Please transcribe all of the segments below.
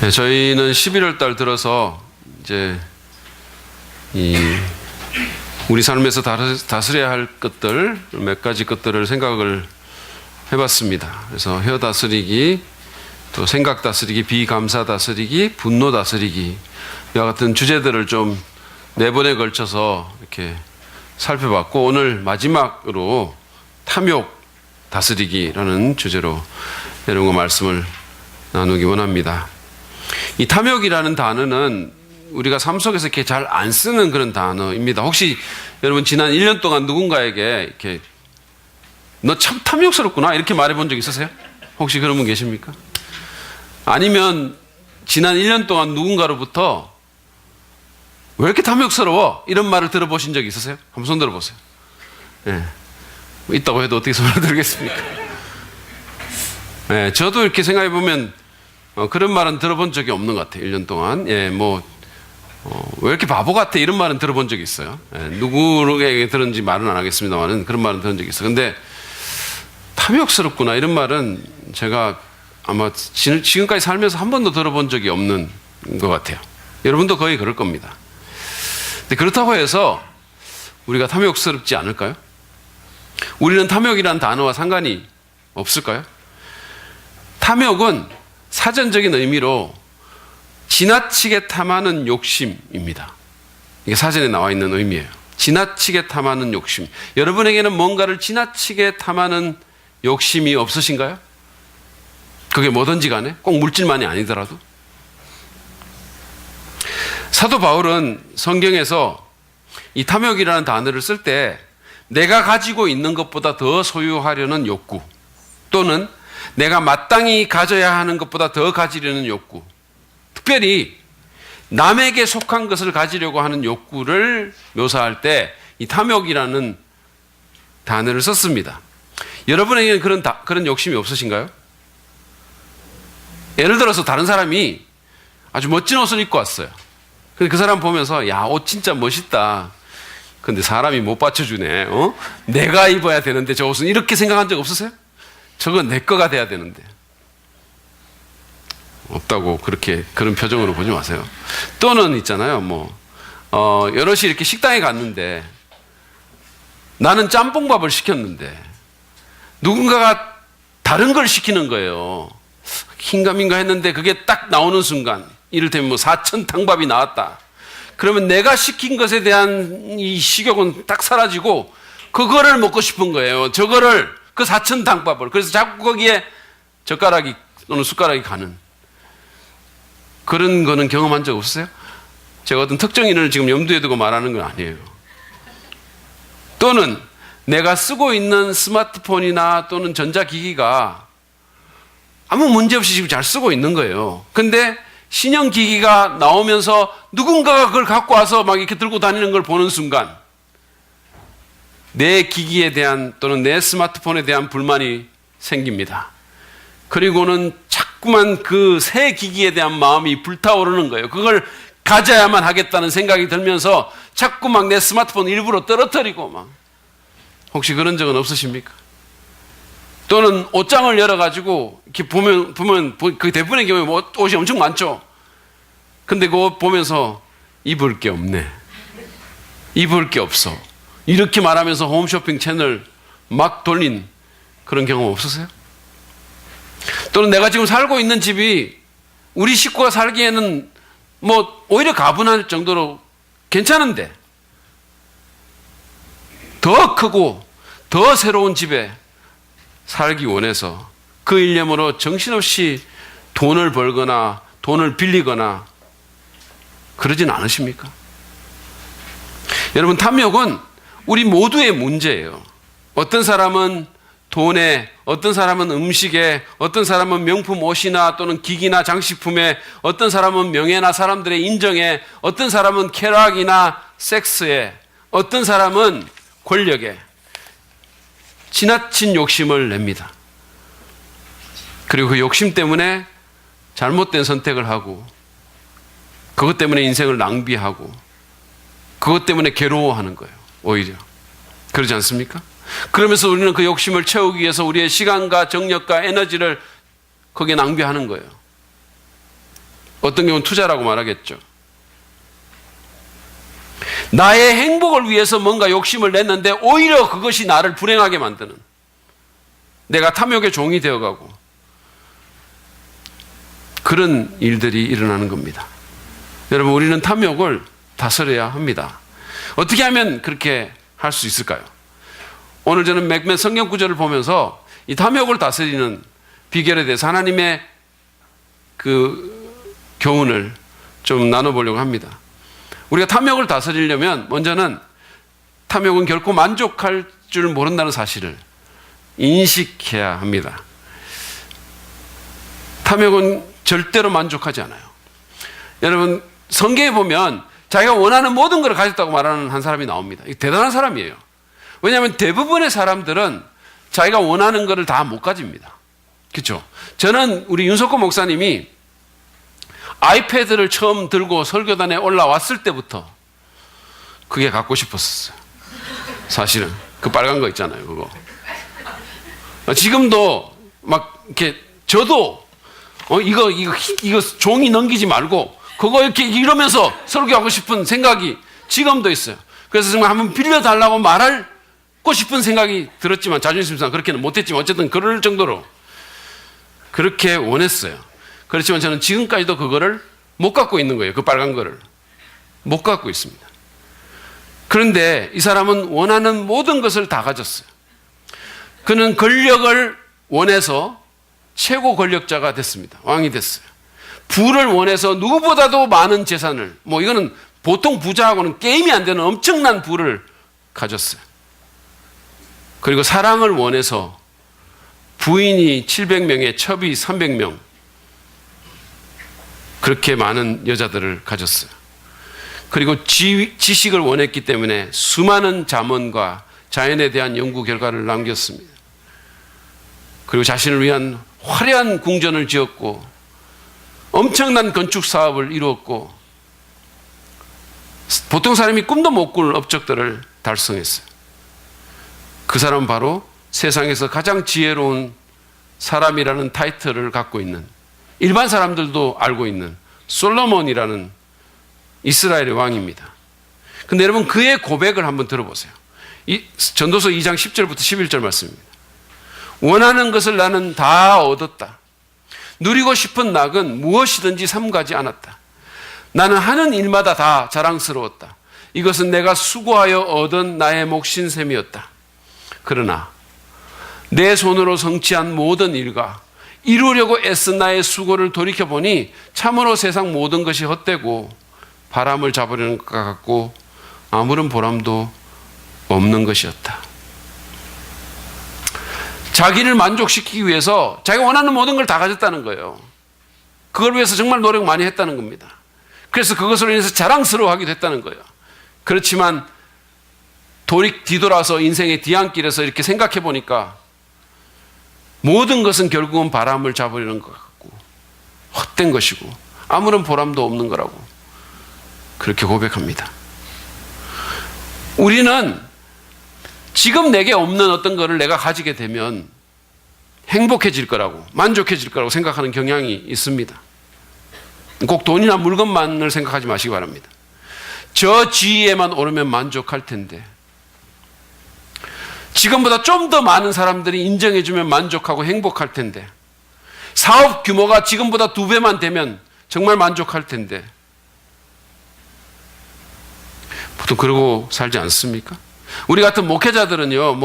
네, 저희는 11월 달 들어서 이제 우리 삶에서 다스려야 할 것들, 몇 가지 것들을 생각을 해봤습니다. 그래서 혀 다스리기, 또 생각 다스리기, 비감사 다스리기, 분노 다스리기, 이와 같은 주제들을 좀 4번에 걸쳐서 이렇게 살펴봤고, 오늘 마지막으로 탐욕 다스리기라는 주제로 여러분과 말씀을 나누기 원합니다. 이 탐욕이라는 단어는 우리가 삶 속에서 이렇게 잘 안 쓰는 그런 단어입니다. 혹시 여러분 지난 1년 동안 누군가에게 이렇게 너 참 탐욕스럽구나 이렇게 말해본 적 있으세요? 혹시 그런 분 계십니까? 아니면 지난 1년 동안 누군가로부터 왜 이렇게 탐욕스러워? 이런 말을 들어보신 적 있으세요? 한번 손 들어보세요. 예. 뭐 있다고 해도 어떻게 손을 들겠습니까? 예, 저도 이렇게 생각해 보면 그런 말은 들어본 적이 없는 것 같아요. 1년 동안. 예, 왜 이렇게 바보 같아? 이런 말은 들어본 적이 있어요. 예, 누구에게 들었는지 말은 안 하겠습니다만 그런 말은 들은 적이 있어요. 근데 탐욕스럽구나 이런 말은 제가 아마 지금까지 살면서 한 번도 들어본 적이 없는 것 같아요. 여러분도 거의 그럴 겁니다. 근데 그렇다고 해서 우리가 탐욕스럽지 않을까요? 우리는 탐욕이라는 단어와 상관이 없을까요? 탐욕은 사전적인 의미로 지나치게 탐하는 욕심입니다. 이게 사전에 나와 있는 의미예요. 지나치게 탐하는 욕심. 여러분에게는 뭔가를 지나치게 탐하는 욕심이 없으신가요? 그게 뭐든지 간에 꼭 물질만이 아니더라도. 사도 바울은 성경에서 이 탐욕이라는 단어를 쓸 때 내가 가지고 있는 것보다 더 소유하려는 욕구, 또는 내가 마땅히 가져야 하는 것보다 더 가지려는 욕구, 특별히 남에게 속한 것을 가지려고 하는 욕구를 묘사할 때 이 탐욕이라는 단어를 썼습니다. 여러분에게는 그런 욕심이 없으신가요? 예를 들어서 다른 사람이 아주 멋진 옷을 입고 왔어요. 근데 그 사람 보면서 야, 옷 진짜 멋있다. 근데 사람이 못 받쳐주네. 내가 입어야 되는데 저 옷은, 이렇게 생각한 적 없으세요? 저건 내 거가 돼야 되는데. 없다고 그런 표정으로 보지 마세요. 또는 있잖아요. 여럿이 이렇게 식당에 갔는데 나는 짬뽕밥을 시켰는데 누군가가 다른 걸 시키는 거예요. 긴가민가 했는데 그게 딱 나오는 순간, 이를테면 사천탕밥이 나왔다. 그러면 내가 시킨 것에 대한 이 식욕은 딱 사라지고 그거를 먹고 싶은 거예요. 그 사천탕밥을. 그래서 자꾸 거기에 젓가락이 또는 숟가락이 가는 그런 거는 경험한 적 없으세요? 제가 어떤 특정인을 지금 염두에 두고 말하는 건 아니에요. 또는 내가 쓰고 있는 스마트폰이나 또는 전자기기가 아무 문제 없이 지금 잘 쓰고 있는 거예요. 근데 신형 기기가 나오면서 누군가가 그걸 갖고 와서 막 이렇게 들고 다니는 걸 보는 순간 내 기기에 대한 또는 내 스마트폰에 대한 불만이 생깁니다. 그리고는 자꾸만 그 새 기기에 대한 마음이 불타오르는 거예요. 그걸 가져야만 하겠다는 생각이 들면서 자꾸 막 내 스마트폰 일부러 떨어뜨리고 막. 혹시 그런 적은 없으십니까? 또는 옷장을 열어가지고 이렇게 보면 그 대부분의 경우에 옷이 엄청 많죠. 근데 그 옷 보면서 입을 게 없네. 입을 게 없어. 이렇게 말하면서 홈쇼핑 채널 막 돌린 그런 경험 없으세요? 또는 내가 지금 살고 있는 집이 우리 식구가 살기에는 오히려 가분할 정도로 괜찮은데 더 크고 더 새로운 집에 살기 원해서 그 일념으로 정신없이 돈을 벌거나 돈을 빌리거나 그러진 않으십니까? 여러분, 탐욕은 우리 모두의 문제예요. 어떤 사람은 돈에, 어떤 사람은 음식에, 어떤 사람은 명품 옷이나 또는 기기나 장식품에, 어떤 사람은 명예나 사람들의 인정에, 어떤 사람은 쾌락이나 섹스에, 어떤 사람은 권력에 지나친 욕심을 냅니다. 그리고 그 욕심 때문에 잘못된 선택을 하고, 그것 때문에 인생을 낭비하고, 그것 때문에 괴로워하는 거예요. 오히려 그러지 않습니까? 그러면서 우리는 그 욕심을 채우기 위해서 우리의 시간과 정력과 에너지를 거기에 낭비하는 거예요. 어떤 경우는 투자라고 말하겠죠. 나의 행복을 위해서 뭔가 욕심을 냈는데 오히려 그것이 나를 불행하게 만드는, 내가 탐욕의 종이 되어가고 그런 일들이 일어나는 겁니다. 여러분, 우리는 탐욕을 다스려야 합니다. 어떻게 하면 그렇게 할 수 있을까요? 오늘 저는 몇몇 성경 구절을 보면서 이 탐욕을 다스리는 비결에 대해서 하나님의 그 교훈을 좀 나눠보려고 합니다. 우리가 탐욕을 다스리려면 먼저는 탐욕은 결코 만족할 줄 모른다는 사실을 인식해야 합니다. 탐욕은 절대로 만족하지 않아요. 여러분, 성경에 보면 자기가 원하는 모든 걸 가졌다고 말하는 한 사람이 나옵니다. 대단한 사람이에요. 왜냐하면 대부분의 사람들은 자기가 원하는 것을 다 못 가집니다. 그렇죠? 저는 우리 윤석호 목사님이 아이패드를 처음 들고 설교단에 올라왔을 때부터 그게 갖고 싶었어요. 사실은 그 빨간 거 있잖아요, 그거. 지금도 막 이렇게 저도 이거 종이 넘기지 말고 그거 이렇게 이러면서 설교하고 싶은 생각이 지금도 있어요. 그래서 정말 한번 빌려달라고 말하고 싶은 생각이 들었지만 자존심상 그렇게는 못했지만 어쨌든 그럴 정도로 그렇게 원했어요. 그렇지만 저는 지금까지도 그거를 못 갖고 있는 거예요. 그 빨간 거를 못 갖고 있습니다. 그런데 이 사람은 원하는 모든 것을 다 가졌어요. 그는 권력을 원해서 최고 권력자가 됐습니다. 왕이 됐어요. 부를 원해서 누구보다도 많은 재산을, 이거는 보통 부자하고는 게임이 안 되는 엄청난 부를 가졌어요. 그리고 사랑을 원해서 부인이 700명에 첩이 300명, 그렇게 많은 여자들을 가졌어요. 그리고 지식을 원했기 때문에 수많은 잠언과 자연에 대한 연구 결과를 남겼습니다. 그리고 자신을 위한 화려한 궁전을 지었고 엄청난 건축 사업을 이루었고 보통 사람이 꿈도 못 꿀 업적들을 달성했어요. 그 사람은 바로 세상에서 가장 지혜로운 사람이라는 타이틀을 갖고 있는, 일반 사람들도 알고 있는 솔로몬이라는 이스라엘의 왕입니다. 근데 여러분, 그의 고백을 한번 들어보세요. 전도서 2장 10절부터 11절 말씀입니다. 원하는 것을 나는 다 얻었다. 누리고 싶은 낙은 무엇이든지 삼가지 않았다. 나는 하는 일마다 다 자랑스러웠다. 이것은 내가 수고하여 얻은 나의 몫인 셈이었다. 그러나 내 손으로 성취한 모든 일과 이루려고 애쓴 나의 수고를 돌이켜보니 참으로 세상 모든 것이 헛되고 바람을 잡으려는 것 같고 아무런 보람도 없는 것이었다. 자기를 만족시키기 위해서 자기가 원하는 모든 걸 다 가졌다는 거예요. 그걸 위해서 정말 노력 많이 했다는 겁니다. 그래서 그것으로 인해서 자랑스러워하기도 했다는 거예요. 그렇지만 뒤돌아서 인생의 뒤안길에서 이렇게 생각해 보니까 모든 것은 결국은 바람을 잡으려는 것 같고 헛된 것이고 아무런 보람도 없는 거라고 그렇게 고백합니다. 우리는 지금 내게 없는 어떤 것을 내가 가지게 되면 행복해질 거라고, 만족해질 거라고 생각하는 경향이 있습니다. 꼭 돈이나 물건만을 생각하지 마시기 바랍니다. 저 지위에만 오르면 만족할 텐데, 지금보다 좀 더 많은 사람들이 인정해주면 만족하고 행복할 텐데, 사업 규모가 지금보다 2배만 되면 정말 만족할 텐데, 보통 그러고 살지 않습니까? 우리 같은 목회자들은요,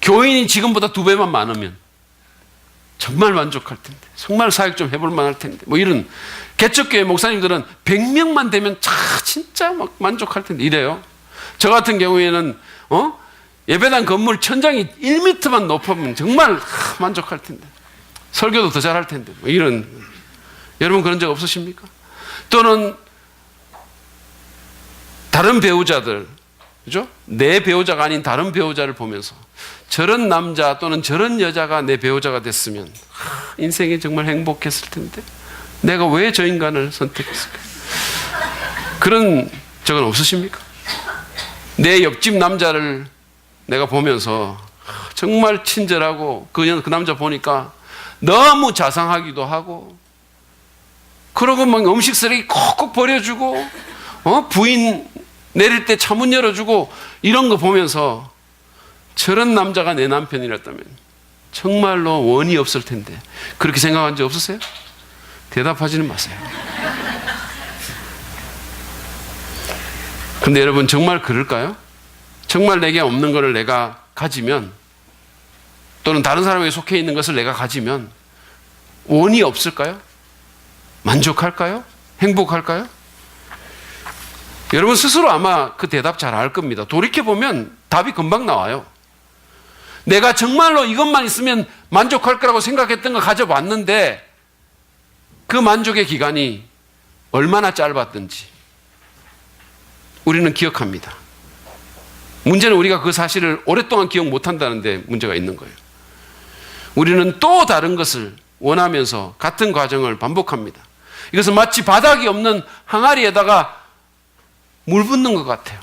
교인이 지금보다 2배만 많으면 정말 만족할 텐데, 정말 사역 좀 해볼 만할 텐데, 이런 개척교회 목사님들은 100명만 되면 진짜 막 만족할 텐데 이래요. 저 같은 경우에는 예배당 건물 천장이 1m만 높으면 정말 만족할 텐데, 설교도 더 잘할 텐데, 이런. 여러분 그런 적 없으십니까? 또는 다른 배우자들, 그죠? 내 배우자가 아닌 다른 배우자를 보면서 저런 남자 또는 저런 여자가 내 배우자가 됐으면 인생이 정말 행복했을 텐데 내가 왜 저 인간을 선택했을까? 그런 적은 없으십니까? 내 옆집 남자를 내가 보면서 정말 친절하고 그 남자 보니까 너무 자상하기도 하고 그러고 막 음식 쓰레기 콕콕 버려주고, 부인 내릴 때 차문 열어주고, 이런 거 보면서 저런 남자가 내 남편이랬다면 정말로 원이 없을 텐데, 그렇게 생각한 적 없으세요? 대답하지는 마세요. 근데 여러분, 정말 그럴까요? 정말 내게 없는 것을 내가 가지면, 또는 다른 사람에게 속해 있는 것을 내가 가지면 원이 없을까요? 만족할까요? 행복할까요? 여러분 스스로 아마 그 대답 잘 알 겁니다. 돌이켜보면 답이 금방 나와요. 내가 정말로 이것만 있으면 만족할 거라고 생각했던 거 가져봤는데 그 만족의 기간이 얼마나 짧았든지 우리는 기억합니다. 문제는 우리가 그 사실을 오랫동안 기억 못한다는 데 문제가 있는 거예요. 우리는 또 다른 것을 원하면서 같은 과정을 반복합니다. 이것은 마치 바닥이 없는 항아리에다가 물 붓는 것 같아요.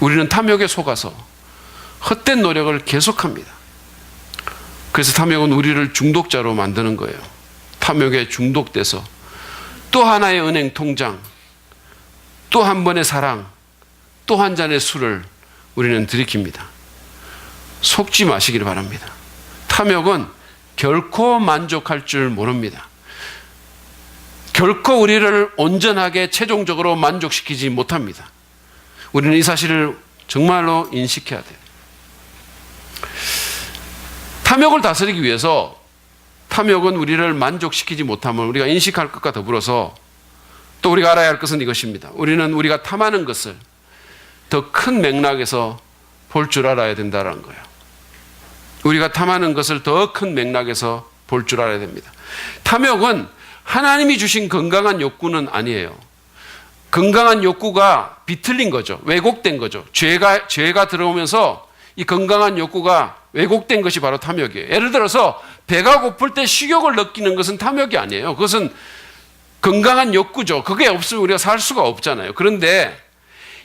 우리는 탐욕에 속아서 헛된 노력을 계속합니다. 그래서 탐욕은 우리를 중독자로 만드는 거예요. 탐욕에 중독돼서 또 하나의 은행 통장, 또 한 번의 사랑, 또 한 잔의 술을 우리는 들이킵니다. 속지 마시기를 바랍니다. 탐욕은 결코 만족할 줄 모릅니다. 결코 우리를 온전하게 최종적으로 만족시키지 못합니다. 우리는 이 사실을 정말로 인식해야 돼요. 탐욕을 다스리기 위해서 탐욕은 우리를 만족시키지 못함을 우리가 인식할 것과 더불어서 또 우리가 알아야 할 것은 이것입니다. 우리는 우리가 탐하는 것을 더 큰 맥락에서 볼 줄 알아야 된다는 거예요. 우리가 탐하는 것을 더 큰 맥락에서 볼 줄 알아야 됩니다. 탐욕은 하나님이 주신 건강한 욕구는 아니에요. 건강한 욕구가 비틀린 거죠. 왜곡된 거죠. 죄가 들어오면서 이 건강한 욕구가 왜곡된 것이 바로 탐욕이에요. 예를 들어서 배가 고플 때 식욕을 느끼는 것은 탐욕이 아니에요. 그것은 건강한 욕구죠. 그게 없으면 우리가 살 수가 없잖아요. 그런데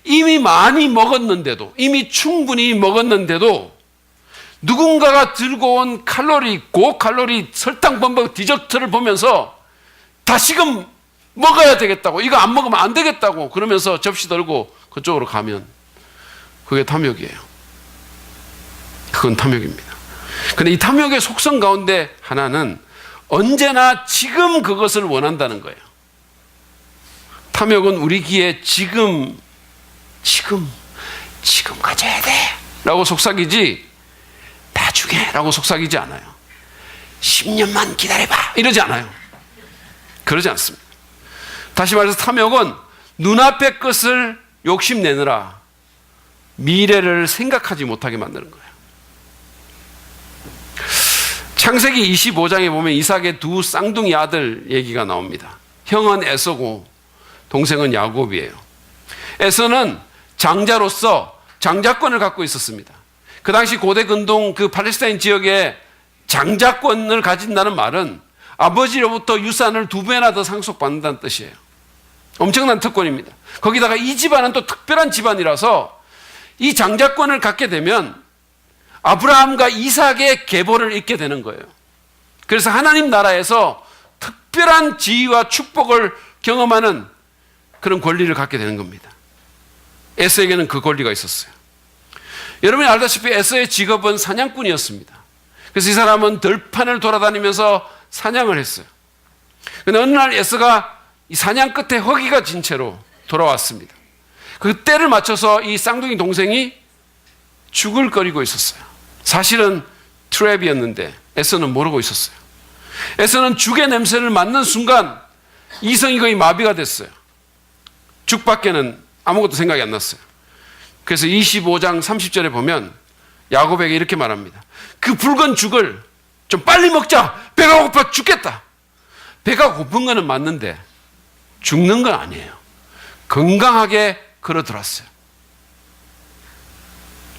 이미 많이 먹었는데도, 이미 충분히 먹었는데도 누군가가 들고 온 고칼로리 설탕 범벅 디저트를 보면서 다시금 먹어야 되겠다고, 이거 안 먹으면 안 되겠다고 그러면서 접시 들고 그쪽으로 가면 그게 탐욕이에요. 그건 탐욕입니다. 그런데 이 탐욕의 속성 가운데 하나는 언제나 지금 그것을 원한다는 거예요. 탐욕은 우리 귀에 지금 가져야 돼 라고 속삭이지 나중에 라고 속삭이지 않아요. 10년만 기다려봐 이러지 않아요. 그러지 않습니다. 다시 말해서 탐욕은 눈앞의 것을 욕심내느라 미래를 생각하지 못하게 만드는 거예요. 창세기 25장에 보면 이삭의 두 쌍둥이 아들 얘기가 나옵니다. 형은 에서고 동생은 야곱이에요. 에서는 장자로서 장자권을 갖고 있었습니다. 그 당시 고대 근동 그 팔레스타인 지역에 장자권을 가진다는 말은 아버지로부터 유산을 2배나 더 상속받는다는 뜻이에요. 엄청난 특권입니다. 거기다가 이 집안은 또 특별한 집안이라서 이 장자권을 갖게 되면 아브라함과 이삭의 계보를 잇게 되는 거예요. 그래서 하나님 나라에서 특별한 지위와 축복을 경험하는 그런 권리를 갖게 되는 겁니다. 에서에게는 그 권리가 있었어요. 여러분이 알다시피 에서의 직업은 사냥꾼이었습니다. 그래서 이 사람은 들판을 돌아다니면서 사냥을 했어요. 그런데 어느 날 에서가 이 사냥 끝에 허기가 진 채로 돌아왔습니다. 그 때를 맞춰서 이 쌍둥이 동생이 죽을 거리고 있었어요. 사실은 트랩이었는데 에서는 모르고 있었어요. 에서는 죽의 냄새를 맡는 순간 이성이 거의 마비가 됐어요. 죽밖에는 아무것도 생각이 안 났어요. 그래서 25장 30절에 보면 야곱에게 이렇게 말합니다. 그 붉은 죽을 좀 빨리 먹자. 배가 고파 죽겠다. 배가 고픈 거는 맞는데 죽는 건 아니에요. 건강하게 걸어들었어요.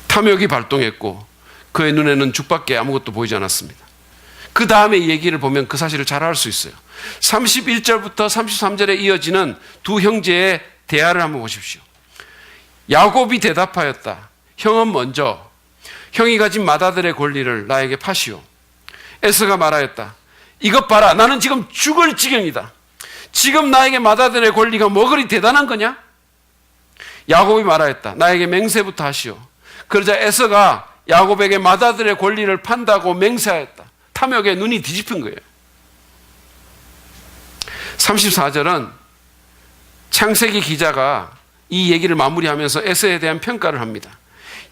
탐욕이 발동했고 그의 눈에는 죽밖에 아무것도 보이지 않았습니다. 그 다음에 이 얘기를 보면 그 사실을 잘 알 수 있어요. 31절부터 33절에 이어지는 두 형제의 대화를 한번 보십시오. 야곱이 대답하였다. 형은 먼저 형이 가진 맏아들의 권리를 나에게 파시오. 에서가 말하였다. 이것 봐라. 나는 지금 죽을 지경이다. 지금 나에게 맏아들의 권리가 뭐 그리 대단한 거냐? 야곱이 말하였다. 나에게 맹세부터 하시오. 그러자 에서가 야곱에게 맏아들의 권리를 판다고 맹세하였다. 탐욕에 눈이 뒤집힌 거예요. 34절은 창세기 기자가 이 얘기를 마무리하면서 에서에 대한 평가를 합니다.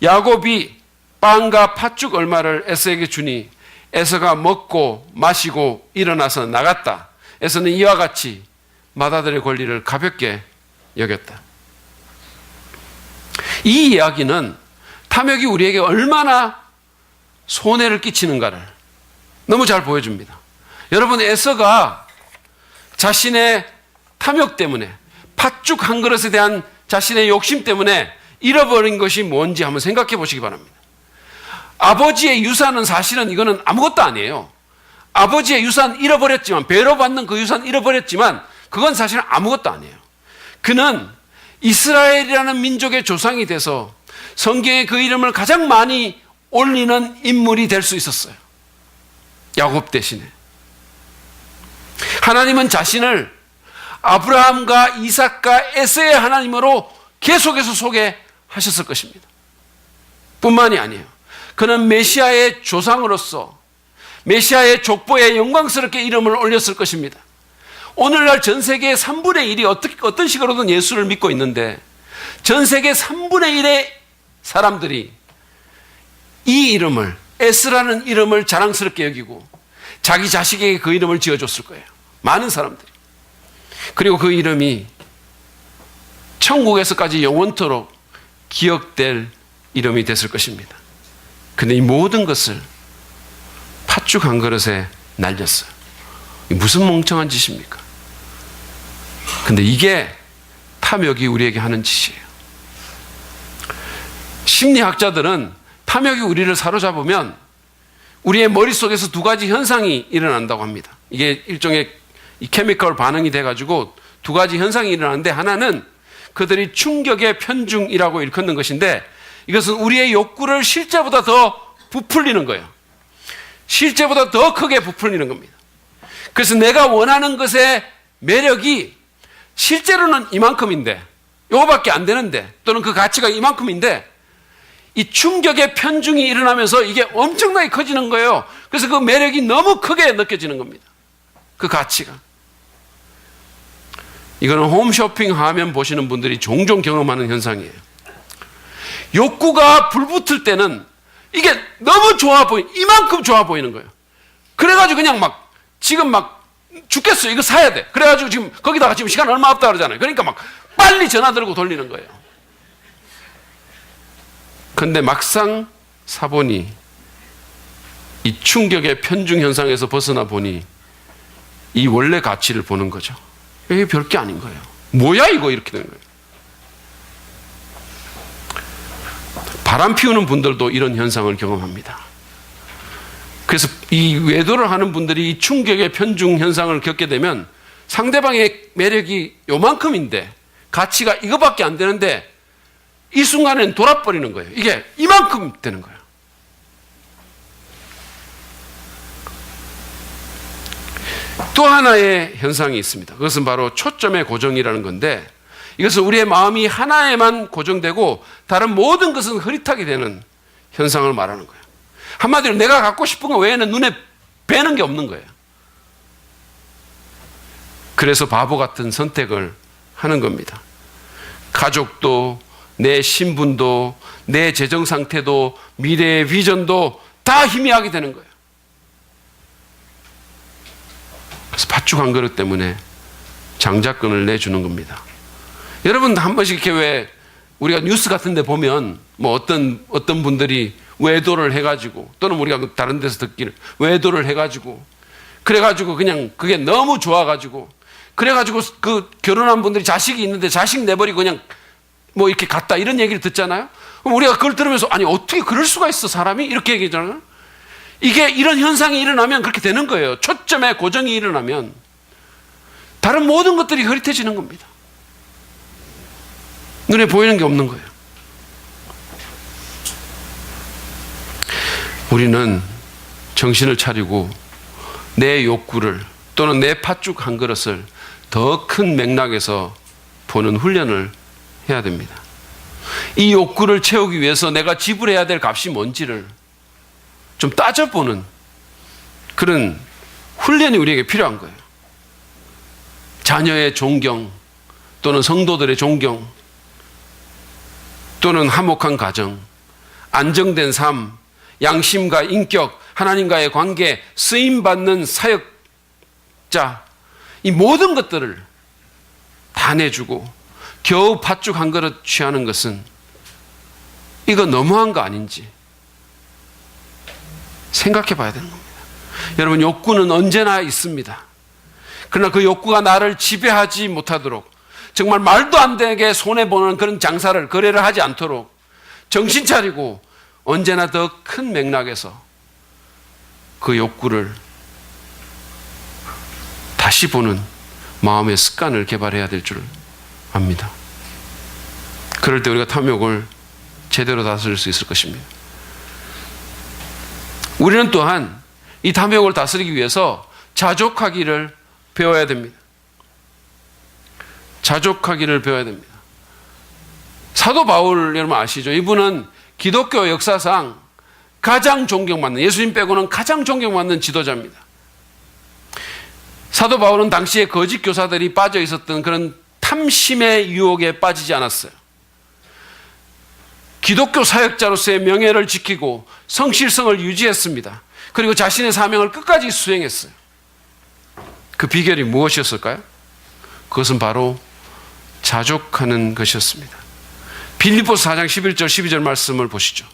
야곱이 빵과 팥죽 얼마를 에서에게 주니 에서가 먹고 마시고 일어나서 나갔다. 에서는 이와 같이 맏아들의 권리를 가볍게 여겼다. 이 이야기는 탐욕이 우리에게 얼마나 손해를 끼치는가를 너무 잘 보여줍니다. 여러분, 에서가 자신의 탐욕 때문에, 팥죽 한 그릇에 대한 자신의 욕심 때문에 잃어버린 것이 뭔지 한번 생각해 보시기 바랍니다. 아버지의 유산은 사실은 이거는 아무것도 아니에요. 아버지의 유산 잃어버렸지만, 배로 받는 그 유산 잃어버렸지만 그건 사실은 아무것도 아니에요. 그는 이스라엘이라는 민족의 조상이 돼서 성경에 그 이름을 가장 많이 올리는 인물이 될 수 있었어요. 야곱 대신에. 하나님은 자신을 아브라함과 이삭과 에서의 하나님으로 계속해서 소개하셨을 것입니다. 뿐만이 아니에요. 그는 메시아의 조상으로서 메시아의 족보에 영광스럽게 이름을 올렸을 것입니다. 오늘날 전 세계의 3분의 1이 어떤 식으로든 예수를 믿고 있는데 전 세계 3분의 1의 사람들이 이 이름을, 에스라는 이름을 자랑스럽게 여기고 자기 자식에게 그 이름을 지어줬을 거예요. 많은 사람들이. 그리고 그 이름이 천국에서까지 영원토록 기억될 이름이 됐을 것입니다. 근데 이 모든 것을 팥죽 한 그릇에 날렸어요. 무슨 멍청한 짓입니까? 근데 이게 탐욕이 우리에게 하는 짓이에요. 심리학자들은 탐욕이 우리를 사로잡으면 우리의 머릿속에서 두 가지 현상이 일어난다고 합니다. 이게 일종의 케미컬 반응이 돼가지고 두 가지 현상이 일어나는데, 하나는 그들이 충격의 편중이라고 일컫는 것인데, 이것은 우리의 욕구를 실제보다 더 부풀리는 거예요. 실제보다 더 크게 부풀리는 겁니다. 그래서 내가 원하는 것의 매력이 실제로는 이만큼인데, 요거밖에 안 되는데, 또는 그 가치가 이만큼인데, 이 충격의 편중이 일어나면서 이게 엄청나게 커지는 거예요. 그래서 그 매력이 너무 크게 느껴지는 겁니다. 그 가치가. 이거는 홈쇼핑 하면 보시는 분들이 종종 경험하는 현상이에요. 욕구가 불붙을 때는 이게 너무 좋아 이만큼 좋아 보이는 거예요. 그래가지고 그냥 막, 지금 막 죽겠어. 이거 사야 돼. 그래가지고 지금 거기다가 지금 시간 얼마 없다 그러잖아요. 그러니까 막 빨리 전화 들고 돌리는 거예요. 근데 막상 사보니 이 충격의 편중 현상에서 벗어나 보니 이 원래 가치를 보는 거죠. 이게 별게 아닌 거예요. 뭐야 이거, 이렇게 되는 거예요. 바람 피우는 분들도 이런 현상을 경험합니다. 그래서 이 외도를 하는 분들이 이 충격의 편중 현상을 겪게 되면 상대방의 매력이 요만큼인데 가치가 이거밖에 안 되는데 이 순간엔 돌아버리는 거예요. 이게 이만큼 되는 거예요. 또 하나의 현상이 있습니다. 그것은 바로 초점의 고정이라는 건데, 이것은 우리의 마음이 하나에만 고정되고 다른 모든 것은 흐릿하게 되는 현상을 말하는 거예요. 한마디로 내가 갖고 싶은 거 외에는 눈에 뵈는 게 없는 거예요. 그래서 바보 같은 선택을 하는 겁니다. 가족도, 내 신분도, 내 재정 상태도, 미래의 비전도 다 희미하게 되는 거예요. 그래서 팥죽 한 그릇 때문에 장자권을 내주는 겁니다. 여러분 한 번씩 이렇게 왜 우리가 뉴스 같은 데 보면 뭐 어떤 분들이 외도를 해가지고, 또는 우리가 다른 데서 듣기를 외도를 해가지고, 그래가지고 그냥 그게 너무 좋아가지고, 그래가지고 그 결혼한 분들이 자식이 있는데 자식 내버리고 그냥 뭐 이렇게 갔다, 이런 얘기를 듣잖아요. 그럼 우리가 그걸 들으면서 아니 어떻게 그럴 수가 있어 사람이, 이렇게 얘기하잖아요. 이게 이런 현상이 일어나면 그렇게 되는 거예요. 초점의 고정이 일어나면 다른 모든 것들이 흐릿해지는 겁니다. 눈에 보이는 게 없는 거예요. 우리는 정신을 차리고 내 욕구를 또는 내 팥죽 한 그릇을 더 큰 맥락에서 보는 훈련을 해야 됩니다. 이 욕구를 채우기 위해서 내가 지불해야 될 값이 뭔지를 좀 따져보는 그런 훈련이 우리에게 필요한 거예요. 자녀의 존경 또는 성도들의 존경 또는 화목한 가정, 안정된 삶, 양심과 인격, 하나님과의 관계, 쓰임받는 사역자, 이 모든 것들을 다 내주고 겨우 팥죽 한 그릇 취하는 것은 이거 너무한 거 아닌지 생각해 봐야 되는 겁니다. 여러분, 욕구는 언제나 있습니다. 그러나 그 욕구가 나를 지배하지 못하도록, 정말 말도 안 되게 손해보는 그런 장사를, 거래를 하지 않도록 정신 차리고 언제나 더 큰 맥락에서 그 욕구를 다시 보는 마음의 습관을 개발해야 될 줄 압니다. 그럴 때 우리가 탐욕을 제대로 다스릴 수 있을 것입니다. 우리는 또한 이 탐욕을 다스리기 위해서 자족하기를 배워야 됩니다. 자족하기를 배워야 됩니다. 사도 바울 여러분 아시죠? 이분은 기독교 역사상 가장 존경받는, 예수님 빼고는 가장 존경받는 지도자입니다. 사도 바울은 당시에 거짓 교사들이 빠져 있었던 그런 탐심의 유혹에 빠지지 않았어요. 기독교 사역자로서의 명예를 지키고 성실성을 유지했습니다. 그리고 자신의 사명을 끝까지 수행했어요. 그 비결이 무엇이었을까요? 그것은 바로 자족하는 것이었습니다. 빌립보서 4장 11절 12절 말씀을 보시죠.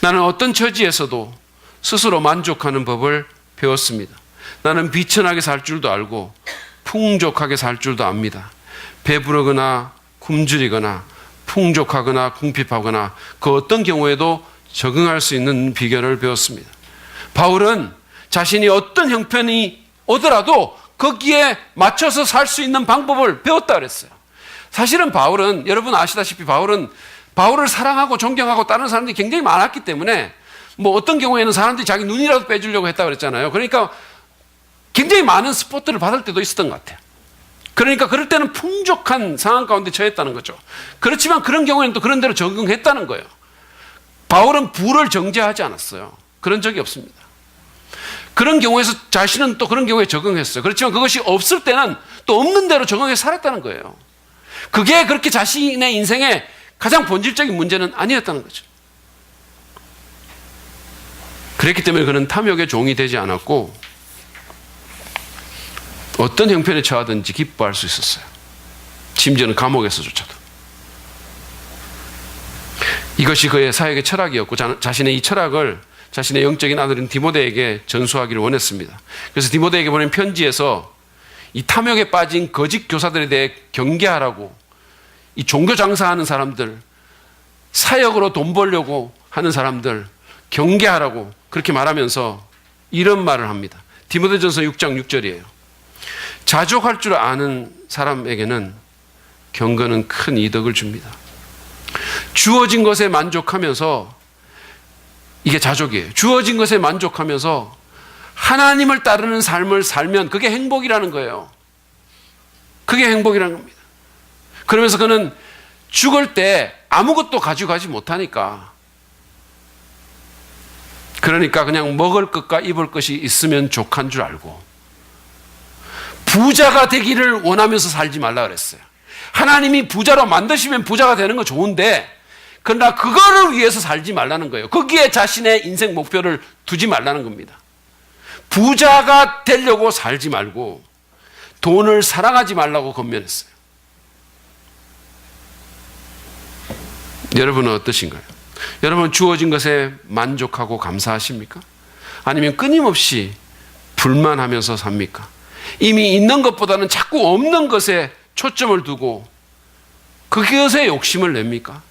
나는 어떤 처지에서도 스스로 만족하는 법을 배웠습니다. 나는 비천하게 살 줄도 알고 풍족하게 살 줄도 압니다. 배부르거나 굶주리거나 풍족하거나 궁핍하거나 그 어떤 경우에도 적응할 수 있는 비결을 배웠습니다. 바울은 자신이 어떤 형편이 오더라도 거기에 맞춰서 살 수 있는 방법을 배웠다 그랬어요. 사실은 바울은, 여러분 아시다시피 바울을 사랑하고 존경하고 다른 사람들이 굉장히 많았기 때문에 뭐 어떤 경우에는 사람들이 자기 눈이라도 빼주려고 했다고 그랬잖아요. 그러니까 굉장히 많은 스포트를 받을 때도 있었던 것 같아요. 그러니까 그럴 때는 풍족한 상황 가운데 처했다는 거죠. 그렇지만 그런 경우에는 또 그런 대로 적응했다는 거예요. 바울은 부를 정죄하지 않았어요. 그런 적이 없습니다. 그런 경우에서 자신은 또 그런 경우에 적응했어요. 그렇지만 그것이 없을 때는 또 없는 대로 적응해서 살았다는 거예요. 그게 그렇게 자신의 인생의 가장 본질적인 문제는 아니었다는 거죠. 그랬기 때문에 그는 탐욕의 종이 되지 않았고 어떤 형편에 처하든지 기뻐할 수 있었어요. 심지어는 감옥에서조차도. 이것이 그의 사역의 철학이었고 자신의 이 철학을 자신의 영적인 아들인 디모데에게 전수하기를 원했습니다. 그래서 디모데에게 보낸 편지에서 이 탐욕에 빠진 거짓 교사들에 대해 경계하라고, 이 종교 장사하는 사람들, 사역으로 돈 벌려고 하는 사람들 경계하라고 그렇게 말하면서 이런 말을 합니다. 디모데전서 6장 6절이에요. 자족할 줄 아는 사람에게는 경건은 큰 이득을 줍니다. 주어진 것에 만족하면서, 이게 자족이에요. 주어진 것에 만족하면서 하나님을 따르는 삶을 살면 그게 행복이라는 거예요. 그게 행복이라는 겁니다. 그러면서 그는 죽을 때 아무것도 가지고 가지 못하니까, 그러니까 그냥 먹을 것과 입을 것이 있으면 족한 줄 알고 부자가 되기를 원하면서 살지 말라 그랬어요. 하나님이 부자로 만드시면 부자가 되는 거 좋은데, 그러나 그거를 위해서 살지 말라는 거예요. 거기에 자신의 인생 목표를 두지 말라는 겁니다. 부자가 되려고 살지 말고 돈을 사랑하지 말라고 권면했어요. 여러분은 어떠신가요? 여러분 주어진 것에 만족하고 감사하십니까? 아니면 끊임없이 불만하면서 삽니까? 이미 있는 것보다는 자꾸 없는 것에 초점을 두고 그것에 욕심을 냅니까?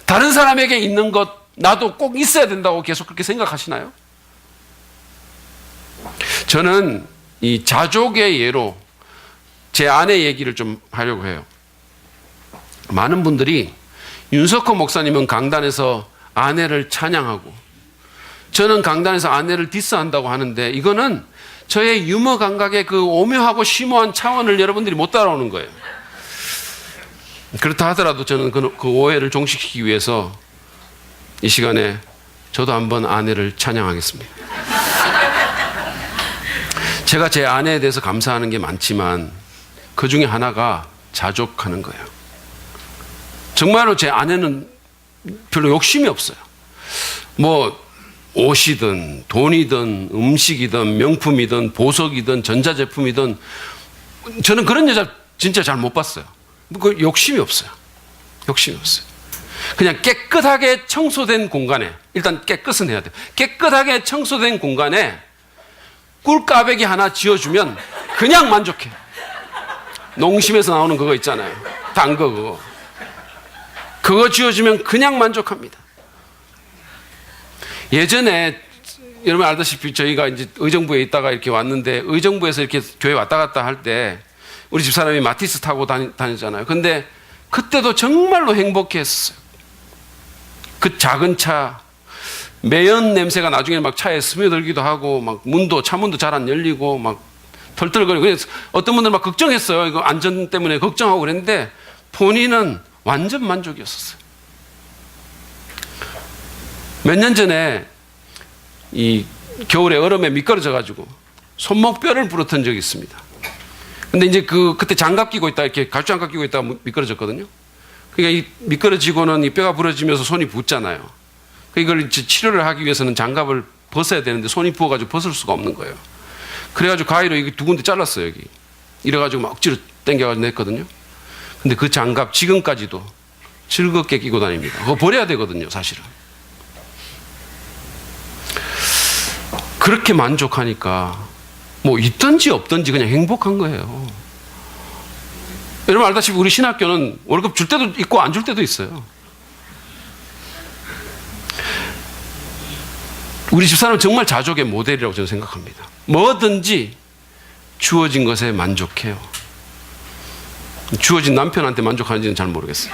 다른 사람에게 있는 것 나도 꼭 있어야 된다고 계속 그렇게 생각하시나요? 저는 이 자족의 예로 제 아내 얘기를 좀 하려고 해요. 많은 분들이 윤석호 목사님은 강단에서 아내를 찬양하고 저는 강단에서 아내를 디스한다고 하는데, 이거는 저의 유머 감각의 그 오묘하고 심오한 차원을 여러분들이 못 따라오는 거예요. 그렇다 하더라도 저는 그 오해를 종식시키기 위해서 이 시간에 저도 한번 아내를 찬양하겠습니다. 제가 제 아내에 대해서 감사하는 게 많지만 그 중에 하나가 자족하는 거예요. 정말로 제 아내는 별로 욕심이 없어요. 뭐 옷이든 돈이든 음식이든 명품이든 보석이든 전자제품이든 저는 그런 여자 진짜 잘 못 봤어요. 그 욕심이 없어요. 욕심이 없어요. 그냥 깨끗하게 청소된 공간에, 일단 깨끗은 해야 돼요. 깨끗하게 청소된 공간에 꿀까베기 하나 지어주면 그냥 만족해. 농심에서 나오는 그거 있잖아요. 단 거 그거. 그거 지어주면 그냥 만족합니다. 예전에 여러분 알다시피 저희가 이제 의정부에 있다가 이렇게 왔는데 의정부에서 이렇게 교회 왔다 갔다 할 때 우리 집사람이 마티스 타고 다녔잖아요. 근데 그때도 정말로 행복해 했었어요. 그 작은 차, 매연 냄새가 나중에 막 차에 스며들기도 하고 막 차문도 잘 안 열리고 막 털털거리고 그래서 어떤 분들 막 걱정했어요. 이거 안전 때문에 걱정하고 그랬는데 본인은 완전 만족이었었어요. 몇 년 전에 이 겨울에 얼음에 미끄러져가지고 손목뼈를 부러뜨린 적이 있습니다. 근데 이제 그때 장갑 끼고 있다 이렇게 갈주장갑 끼고 있다가 미끄러졌거든요. 그러니까 이 미끄러지고는 이 뼈가 부러지면서 손이 붓잖아요. 이걸 치료를 하기 위해서는 장갑을 벗어야 되는데 손이 부어가지고 벗을 수가 없는 거예요. 그래가지고 가위로 이게 두 군데 잘랐어요, 여기. 이래가지고 막 억지로 당겨가지고 냈거든요. 근데 그 장갑 지금까지도 즐겁게 끼고 다닙니다. 그거 버려야 되거든요, 사실은. 그렇게 만족하니까 뭐 있든지 없든지 그냥 행복한 거예요. 여러분 알다시피 우리 신학교는 월급 줄 때도 있고 안 줄 때도 있어요. 우리 집사람은 정말 자족의 모델이라고 저는 생각합니다. 뭐든지 주어진 것에 만족해요. 주어진 남편한테 만족하는지는 잘 모르겠어요.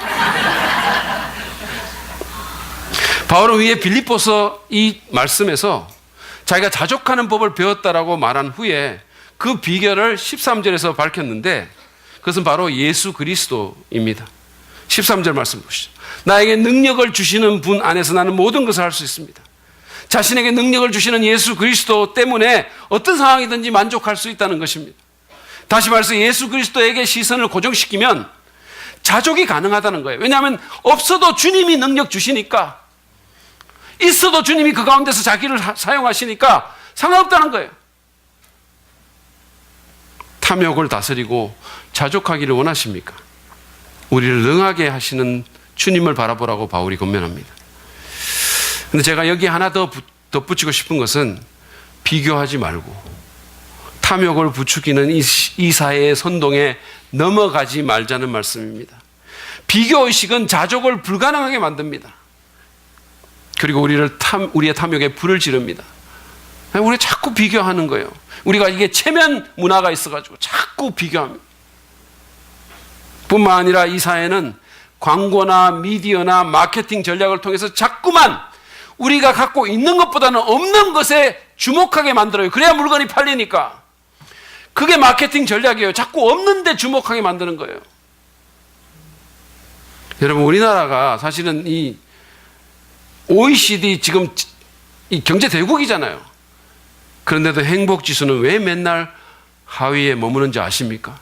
바울은 위에 빌립보서 이 말씀에서 자기가 자족하는 법을 배웠다라고 말한 후에 그 비결을 13절에서 밝혔는데 그것은 바로 예수 그리스도입니다. 13절 말씀 보시죠. 나에게 능력을 주시는 분 안에서 나는 모든 것을 할 수 있습니다. 자신에게 능력을 주시는 예수 그리스도 때문에 어떤 상황이든지 만족할 수 있다는 것입니다. 다시 말해서 예수 그리스도에게 시선을 고정시키면 자족이 가능하다는 거예요. 왜냐하면 없어도 주님이 능력 주시니까, 있어도 주님이 그 가운데서 자기를 사용하시니까 상관없다는 거예요. 탐욕을 다스리고 자족하기를 원하십니까? 우리를 능하게 하시는 주님을 바라보라고 바울이 권면합니다. 근데 제가 여기 하나 더 덧붙이고 싶은 것은 비교하지 말고 탐욕을 부추기는 이 사회의 선동에 넘어가지 말자는 말씀입니다. 비교의식은 자족을 불가능하게 만듭니다. 그리고 우리의 탐욕에 불을 지릅니다. 우리가 자꾸 비교하는 거예요. 우리가 이게 체면 문화가 있어가지고 자꾸 비교합니다. 뿐만 아니라 이 사회는 광고나 미디어나 마케팅 전략을 통해서 자꾸만 우리가 갖고 있는 것보다는 없는 것에 주목하게 만들어요. 그래야 물건이 팔리니까. 그게 마케팅 전략이에요. 자꾸 없는 데 주목하게 만드는 거예요. 여러분 우리나라가 사실은 이 OECD 지금 이 경제 대국이잖아요. 그런데도 행복지수는 왜 맨날 하위에 머무는지 아십니까?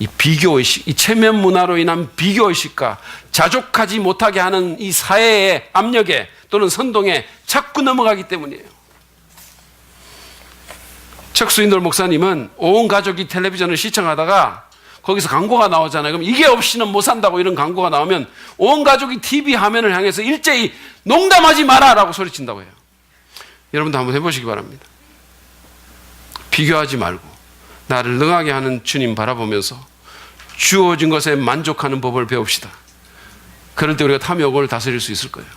이 비교의식, 이 체면 문화로 인한 비교의식과 자족하지 못하게 하는 이 사회의 압력에 또는 선동에 자꾸 넘어가기 때문이에요. 척수인돌 목사님은 온 가족이 텔레비전을 시청하다가 거기서 광고가 나오잖아요. 그럼 이게 없이는 못 산다고 이런 광고가 나오면 온 가족이 TV 화면을 향해서 일제히 농담하지 마라 라고 소리친다고 해요. 여러분도 한번 해보시기 바랍니다. 비교하지 말고 나를 능하게 하는 주님 바라보면서 주어진 것에 만족하는 법을 배웁시다. 그럴 때 우리가 탐욕을 다스릴 수 있을 거예요.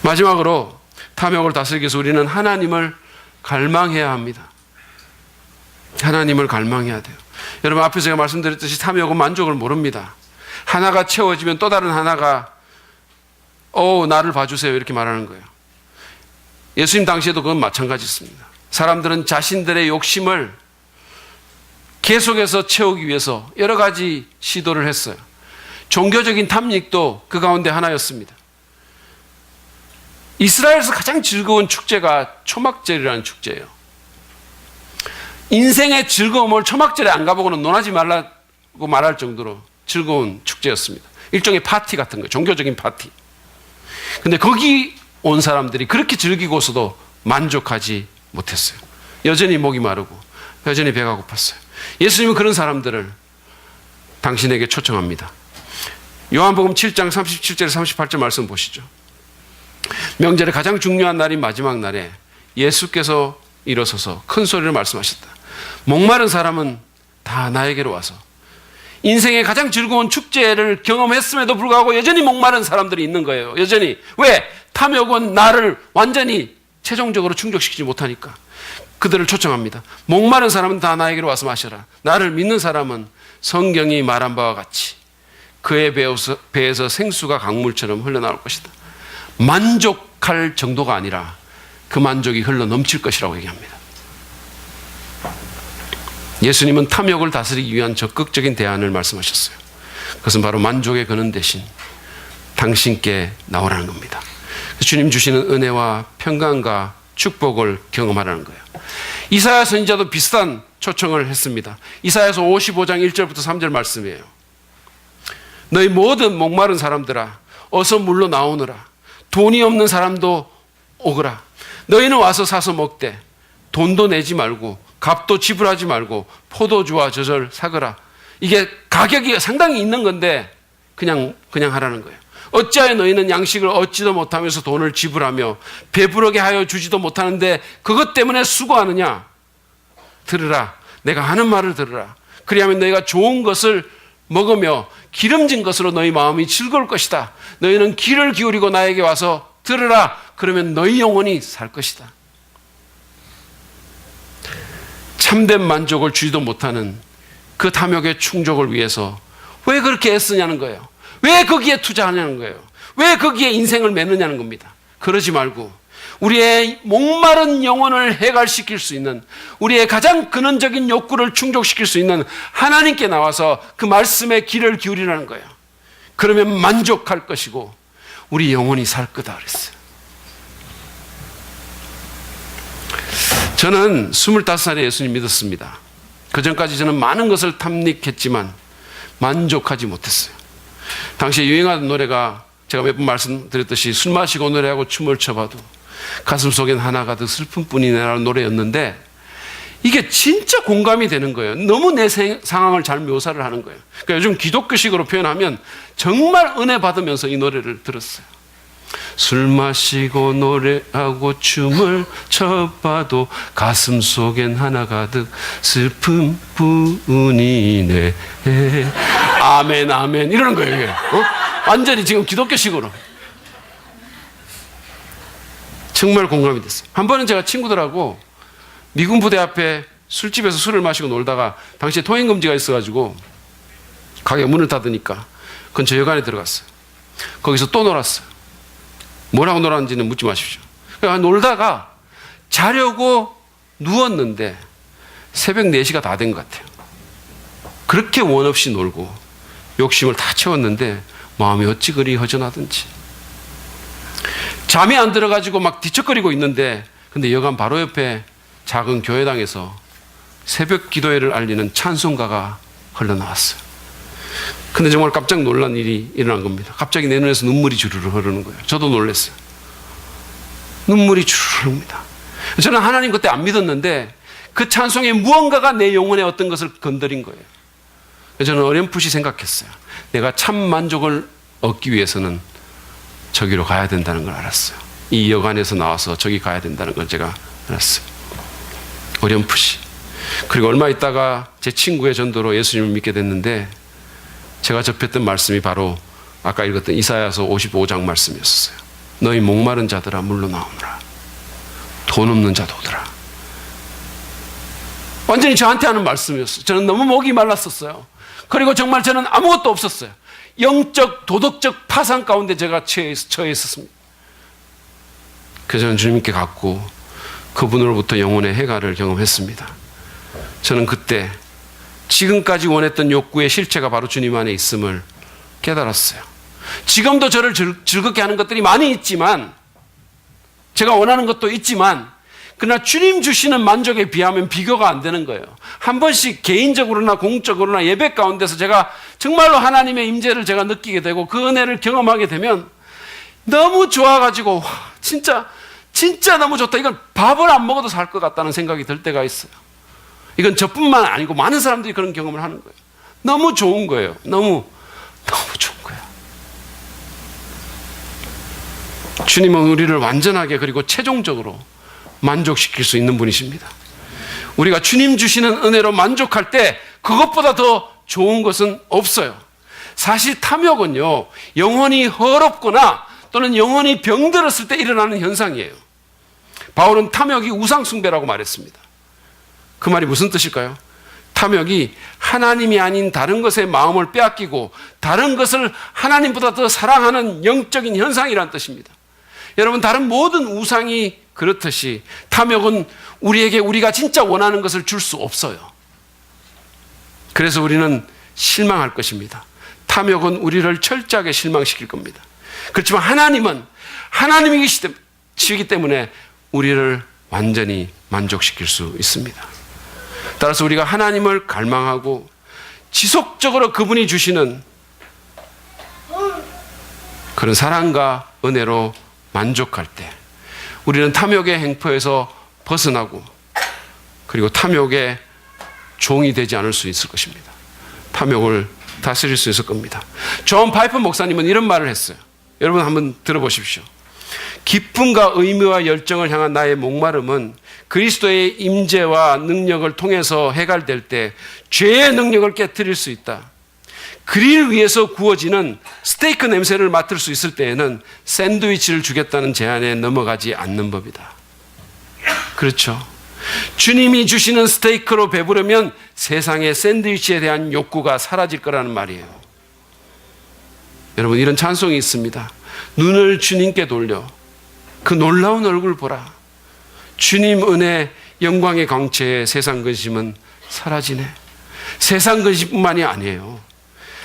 마지막으로 탐욕을 다스리기 위해서 우리는 하나님을 갈망해야 합니다. 하나님을 갈망해야 돼요. 여러분 앞에서 제가 말씀드렸듯이 탐욕은 만족을 모릅니다. 하나가 채워지면 또 다른 하나가 나를 봐주세요 이렇게 말하는 거예요. 예수님 당시에도 그건 마찬가지였습니다. 사람들은 자신들의 욕심을 계속해서 채우기 위해서 여러 가지 시도를 했어요. 종교적인 탐닉도 그 가운데 하나였습니다. 이스라엘에서 가장 즐거운 축제가 초막절이라는 축제예요. 인생의 즐거움을 초막절에 안 가보고는 논하지 말라고 말할 정도로 즐거운 축제였습니다. 일종의 파티 같은 거예요. 종교적인 파티. 근데 거기 온 사람들이 그렇게 즐기고서도 만족하지 못했어요. 여전히 목이 마르고 여전히 배가 고팠어요. 예수님은 그런 사람들을 당신에게 초청합니다. 요한복음 7장 37절 38절 말씀 보시죠. 명절의 가장 중요한 날인 마지막 날에 예수께서 일어서서 큰 소리로 말씀하셨다. 목마른 사람은 다 나에게로 와서. 인생의 가장 즐거운 축제를 경험했음에도 불구하고 여전히 목마른 사람들이 있는 거예요. 여전히. 왜? 탐욕은 나를 완전히 최종적으로 충족시키지 못하니까. 그들을 초청합니다. 목마른 사람은 다 나에게로 와서 마셔라. 나를 믿는 사람은 성경이 말한 바와 같이 그의 배에서 생수가 강물처럼 흘러나올 것이다. 만족할 정도가 아니라 그 만족이 흘러 넘칠 것이라고 얘기합니다. 예수님은 탐욕을 다스리기 위한 적극적인 대안을 말씀하셨어요. 그것은 바로 만족의 근원 대신 당신께 나오라는 겁니다. 주님 주시는 은혜와 평강과 축복을 경험하라는 거예요. 이사야 선지자도 비슷한 초청을 했습니다. 이사야서 55장 1절부터 3절 말씀이에요. 너희 모든 목마른 사람들아 어서 물로 나오너라. 돈이 없는 사람도 오거라. 너희는 와서 사서 먹되 돈도 내지 말고 값도 지불하지 말고 포도주와 젖을 사거라. 이게 가격이 상당히 있는 건데 그냥 하라는 거예요. 어찌하여 너희는 양식을 얻지도 못하면서 돈을 지불하며 배부르게 하여 주지도 못하는데 그것 때문에 수고하느냐? 들으라. 내가 하는 말을 들으라. 그리하면 너희가 좋은 것을 먹으며 기름진 것으로 너희 마음이 즐거울 것이다. 너희는 귀를 기울이고 나에게 와서 들으라. 그러면 너희 영혼이 살 것이다. 참된 만족을 주지도 못하는 그 탐욕의 충족을 위해서 왜 그렇게 애쓰냐는 거예요. 왜 거기에 투자하냐는 거예요. 왜 거기에 인생을 매느냐는 겁니다. 그러지 말고 우리의 목마른 영혼을 해갈시킬 수 있는, 우리의 가장 근원적인 욕구를 충족시킬 수 있는 하나님께 나와서 그 말씀에 귀를 기울이라는 거예요. 그러면 만족할 것이고 우리 영혼이 살 거다 그랬어요. 저는 25살에 예수님 믿었습니다. 그 전까지 저는 많은 것을 탐닉했지만 만족하지 못했어요. 당시에 유행하던 노래가 제가 몇 번 말씀드렸듯이 술 마시고 노래하고 춤을 춰봐도 가슴속엔 하나 가득 슬픔뿐이네라는 노래였는데 이게 진짜 공감이 되는 거예요. 너무 내 상황을 잘 묘사를 하는 거예요. 그러니까 요즘 기독교식으로 표현하면 정말 은혜 받으면서 이 노래를 들었어요. 술 마시고 노래하고 춤을 춰봐도 가슴 속엔 하나 가득 슬픔뿐이네. 아멘 아멘 이러는 거예요. 이게. 완전히 지금 기독교식으로. 정말 공감이 됐어요. 한 번은 제가 친구들하고 미군 부대 앞에 술집에서 술을 마시고 놀다가 당시에 통행금지가 있어가지고 가게 문을 닫으니까 근처 여관에 들어갔어요. 거기서 또 놀았어요. 뭐라고 놀았는지는 묻지 마십시오. 그러니까 놀다가 자려고 누웠는데 새벽 4시가 다 된 것 같아요. 그렇게 원 없이 놀고 욕심을 다 채웠는데 마음이 어찌 그리 허전하든지 잠이 안 들어가지고 막 뒤척거리고 있는데 근데 여관 바로 옆에 작은 교회당에서 새벽 기도회를 알리는 찬송가가 흘러나왔어요. 근데 정말 깜짝 놀란 일이 일어난 겁니다. 갑자기 내 눈에서 눈물이 주르르 흐르는 거예요. 저도 놀랐어요. 눈물이 주르르 흐릅니다. 저는 하나님 그때 안 믿었는데 그 찬송에 무언가가 내 영혼에 어떤 것을 건드린 거예요. 저는 어렴풋이 생각했어요. 내가 참 만족을 얻기 위해서는 저기로 가야 된다는 걸 알았어요. 이 여관에서 나와서 저기 가야 된다는 걸 제가 알았어요. 어렴풋이. 그리고 얼마 있다가 제 친구의 전도로 예수님을 믿게 됐는데 제가 접했던 말씀이 바로 아까 읽었던 이사야서 55장 말씀이었어요. 너희 목마른 자들아 물로 나오느라 돈 없는 자도 오더라. 완전히 저한테 하는 말씀이었어요. 저는 너무 목이 말랐었어요. 그리고 정말 저는 아무것도 없었어요. 영적 도덕적 파산 가운데 제가 처해 있었습니다. 그래서 저는 주님께 갔고 그분으로부터 영혼의 해가를 경험했습니다. 저는 그때 지금까지 원했던 욕구의 실체가 바로 주님 안에 있음을 깨달았어요. 지금도 저를 즐겁게 하는 것들이 많이 있지만, 제가 원하는 것도 있지만, 그러나 주님 주시는 만족에 비하면 비교가 안 되는 거예요. 한 번씩 개인적으로나 공적으로나 예배 가운데서 제가 정말로 하나님의 임재를 제가 느끼게 되고 그 은혜를 경험하게 되면 너무 좋아가지고 진짜 너무 좋다. 이건 밥을 안 먹어도 살 것 같다는 생각이 들 때가 있어요. 이건 저뿐만 아니고 많은 사람들이 그런 경험을 하는 거예요. 너무 좋은 거예요. 너무 좋은 거예요. 주님은 우리를 완전하게 그리고 최종적으로 만족시킬 수 있는 분이십니다. 우리가 주님 주시는 은혜로 만족할 때 그것보다 더 좋은 것은 없어요. 사실 탐욕은요, 영혼이 허럽거나 또는 영혼이 병들었을 때 일어나는 현상이에요. 바울은 탐욕이 우상숭배라고 말했습니다. 그 말이 무슨 뜻일까요? 탐욕이 하나님이 아닌 다른 것에 마음을 빼앗기고 다른 것을 하나님보다 더 사랑하는 영적인 현상이라는 뜻입니다. 여러분, 다른 모든 우상이 그렇듯이 탐욕은 우리에게 우리가 진짜 원하는 것을 줄 수 없어요. 그래서 우리는 실망할 것입니다. 탐욕은 우리를 철저하게 실망시킬 겁니다. 그렇지만 하나님은 하나님이시기 때문에 우리를 완전히 만족시킬 수 있습니다. 따라서 우리가 하나님을 갈망하고 지속적으로 그분이 주시는 그런 사랑과 은혜로 만족할 때 우리는 탐욕의 행포에서 벗어나고 그리고 탐욕의 종이 되지 않을 수 있을 것입니다. 탐욕을 다스릴 수 있을 겁니다. 존 파이프 목사님은 이런 말을 했어요. 여러분 한번 들어보십시오. 기쁨과 의미와 열정을 향한 나의 목마름은 그리스도의 임재와 능력을 통해서 해갈될 때 죄의 능력을 깨트릴 수 있다. 그릴 위에서 구워지는 스테이크 냄새를 맡을 수 있을 때에는 샌드위치를 주겠다는 제안에 넘어가지 않는 법이다. 그렇죠. 주님이 주시는 스테이크로 배부르면 세상의 샌드위치에 대한 욕구가 사라질 거라는 말이에요. 여러분, 이런 찬송이 있습니다. 눈을 주님께 돌려 그 놀라운 얼굴 보라. 주님 은혜 영광의 광채에 세상 근심은 사라지네. 세상 근심뿐만이 아니에요.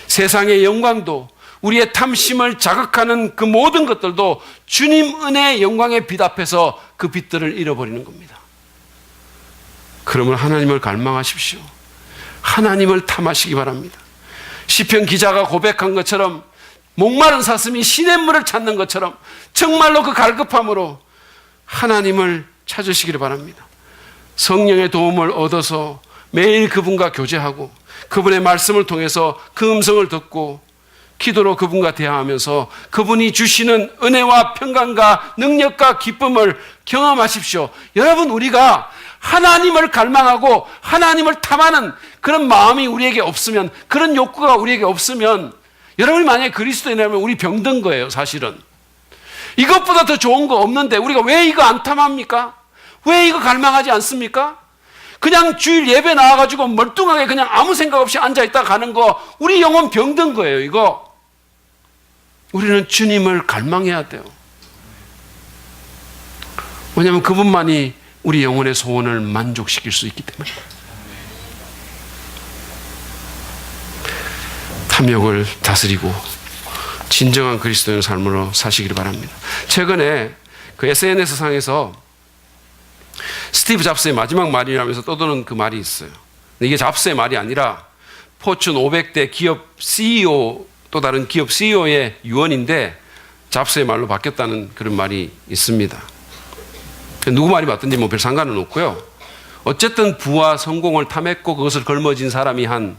세상의 영광도 우리의 탐심을 자극하는 그 모든 것들도 주님 은혜의 영광의 빛 앞에서 그 빛들을 잃어버리는 겁니다. 그러면 하나님을 갈망하십시오. 하나님을 탐하시기 바랍니다. 시편 기자가 고백한 것처럼 목마른 사슴이 시냇물을 찾는 것처럼 정말로 그 갈급함으로 하나님을 찾으시기를 바랍니다. 성령의 도움을 얻어서 매일 그분과 교제하고 그분의 말씀을 통해서 그 음성을 듣고 기도로 그분과 대화하면서 그분이 주시는 은혜와 평강과 능력과 기쁨을 경험하십시오. 여러분, 우리가 하나님을 갈망하고 하나님을 탐하는 그런 마음이 우리에게 없으면, 그런 욕구가 우리에게 없으면, 여러분이 만약에 그리스도인이라면 우리 병든 거예요. 사실은 이것보다 더 좋은 거 없는데 우리가 왜 이거 안 탐합니까? 왜 이거 갈망하지 않습니까? 그냥 주일 예배 나와가지고 멀뚱하게 그냥 아무 생각 없이 앉아있다 가는 거, 우리 영혼 병든 거예요. 이거 우리는 주님을 갈망해야 돼요. 왜냐하면 그분만이 우리 영혼의 소원을 만족시킬 수 있기 때문에. 탐욕을 다스리고 진정한 그리스도인의 삶으로 사시기를 바랍니다. 최근에 그 SNS 상에서 스티브 잡스의 마지막 말이라면서 떠도는 그 말이 있어요. 이게 잡스의 말이 아니라 포춘 500대 기업 CEO, 또 다른 기업 CEO의 유언인데 잡스의 말로 바뀌었다는 그런 말이 있습니다. 누구 말이 맞든지 뭐 별 상관은 없고요. 어쨌든 부와 성공을 탐했고 그것을 걸머진 사람이 한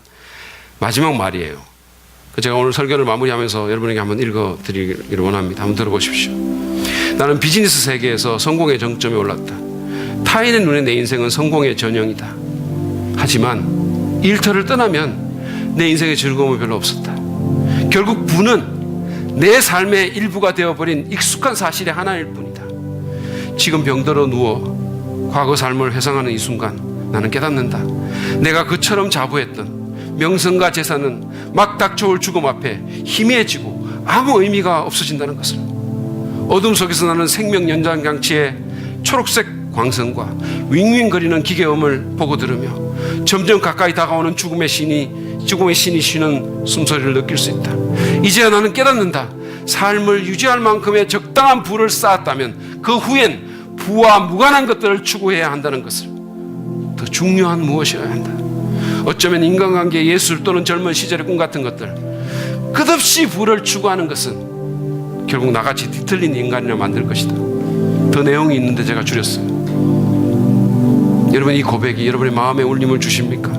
마지막 말이에요. 제가 오늘 설교를 마무리하면서 여러분에게 한번 읽어드리기를 원합니다. 한번 들어보십시오. 나는 비즈니스 세계에서 성공의 정점에 올랐다. 타인의 눈에 내 인생은 성공의 전형이다. 하지만 일터를 떠나면 내 인생의 즐거움은 별로 없었다. 결국 부는 내 삶의 일부가 되어버린 익숙한 사실의 하나일 뿐이다. 지금 병들어 누워 과거 삶을 회상하는 이 순간 나는 깨닫는다. 내가 그처럼 자부했던 명성과 재산은 막 닥쳐올 죽음 앞에 희미해지고 아무 의미가 없어진다는 것을. 어둠 속에서 나는 생명 연장장치의 초록색 광선과 윙윙거리는 기계음을 보고 들으며 점점 가까이 다가오는 죽음의 신이 쉬는 숨소리를 느낄 수 있다. 이제야 나는 깨닫는다. 삶을 유지할 만큼의 적당한 부를 쌓았다면 그 후엔 부와 무관한 것들을 추구해야 한다는 것을, 더 중요한 무엇이어야 한다. 어쩌면 인간관계, 예술 또는 젊은 시절의 꿈 같은 것들, 끝없이 부를 추구하는 것은 결국 나같이 뒤틀린 인간이라 만들 것이다. 더 내용이 있는데 제가 줄였어요. 여러분, 이 고백이 여러분의 마음에 울림을 주십니까?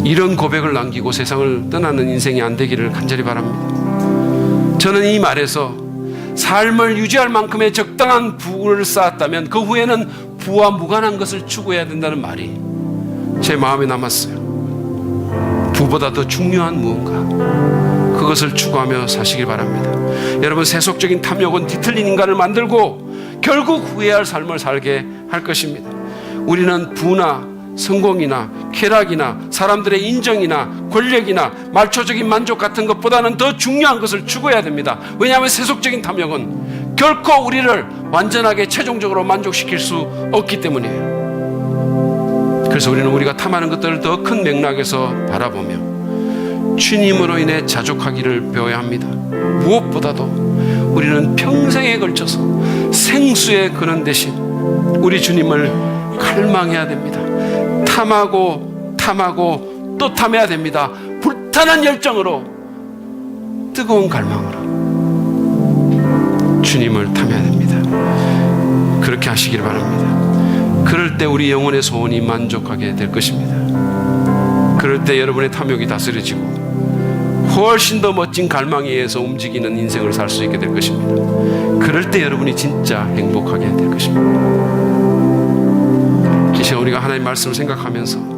이런 고백을 남기고 세상을 떠나는 인생이 안 되기를 간절히 바랍니다. 저는 이 말에서 삶을 유지할 만큼의 적당한 부를 쌓았다면 그 후에는 부와 무관한 것을 추구해야 된다는 말이 제 마음에 남았어요. 부보다 더 중요한 무언가, 그것을 추구하며 사시길 바랍니다. 여러분, 세속적인 탐욕은 뒤틀린 인간을 만들고 결국 후회할 삶을 살게 할 것입니다. 우리는 부나 성공이나 쾌락이나 사람들의 인정이나 권력이나 말초적인 만족 같은 것보다는 더 중요한 것을 추구해야 됩니다. 왜냐하면 세속적인 탐욕은 결코 우리를 완전하게 최종적으로 만족시킬 수 없기 때문이에요. 그래서 우리는 우리가 탐하는 것들을 더 큰 맥락에서 바라보며 주님으로 인해 자족하기를 배워야 합니다. 무엇보다도 우리는 평생에 걸쳐서 생수의 근원 대신 우리 주님을 갈망해야 됩니다. 탐하고 또 탐해야 됩니다. 불타는 열정으로, 뜨거운 갈망으로 주님을 탐해야 됩니다. 그렇게 하시길 바랍니다. 그럴 때 우리 영혼의 소원이 만족하게 될 것입니다. 그럴 때 여러분의 탐욕이 다스려지고 훨씬 더 멋진 갈망에 의해서 움직이는 인생을 살 수 있게 될 것입니다. 그럴 때 여러분이 진짜 행복하게 될 것입니다. 이 시간 우리가 하나님의 말씀을 생각하면서